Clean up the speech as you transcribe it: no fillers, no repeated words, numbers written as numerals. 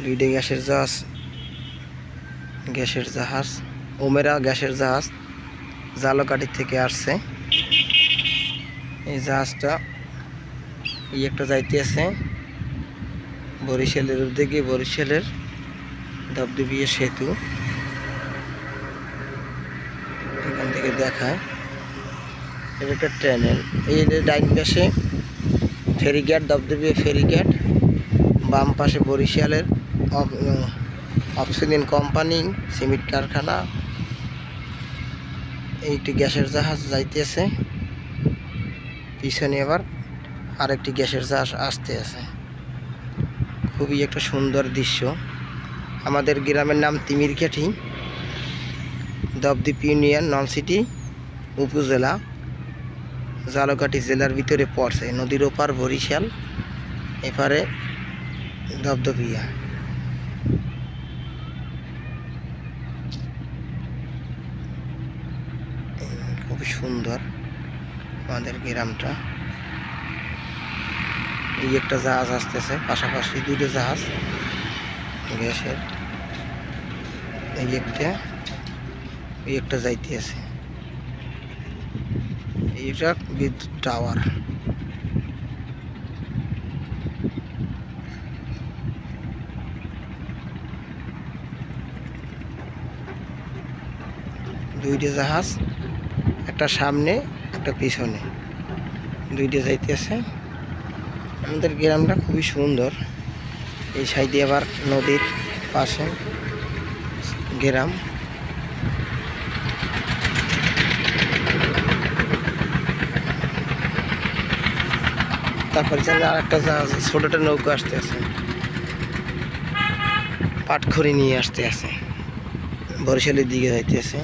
দুইটা গ্যাসের জাহাজ ওমেরা গ্যাসের জাহাজ জালকাঠি থেকে আসছে। এই জাহাজটা এই একটা যাইতে আছে বরিশালের উদ্যোগে, বরিশালের ধবধবিয়া সেতু এখান থেকে দেখায়। এটা একটা ট্যানেল। এই ডাইন পাশে ফেরিঘাট, ধবধবিয়া ফেরিঘাট, বাম পাশে বরিশালের অক্সিজেন কোম্পানি, সিমেন্ট কারখানা। এইটি গ্যাসের জাহাজ যাইতেছে, পিছনে আবার আরেকটি গ্যাসের জাহাজ আসতে আছে। খুবই একটা সুন্দর দৃশ্য। আমাদের গ্রামের নাম তিমিরকাঠি, ধবধব ইউনিয়ন, নলছিটি উপজেলা, জালকাঠি জেলার ভিতরে পড়ছে। নদীর ওপার বরিশাল, এপারে ধবধবিয়া। খুব সুন্দর আমাদের গ্রামটা। এই একটা জাহাজ আসতেছে, পাশাপাশি দুটো জাহাজ গ্যাসের। এই একটা যাইতে আছে। এইটা বিদ্যুৎ টাওয়ার। দুইটা জাহাজ, একটা সামনে একটা পিছনে, দুইটা যাইতেছে। আমাদের গ্রামটা খুবই সুন্দর। এই সাইডে আবার নদীর পাশে গ্রাম। তারপরে আর একটা জাহাজ, ছোটটা নৌকা আসতে আছে, পাটখড়ি নিয়ে আসতে আছে, বরিশালের দিকে যাইতে আছে।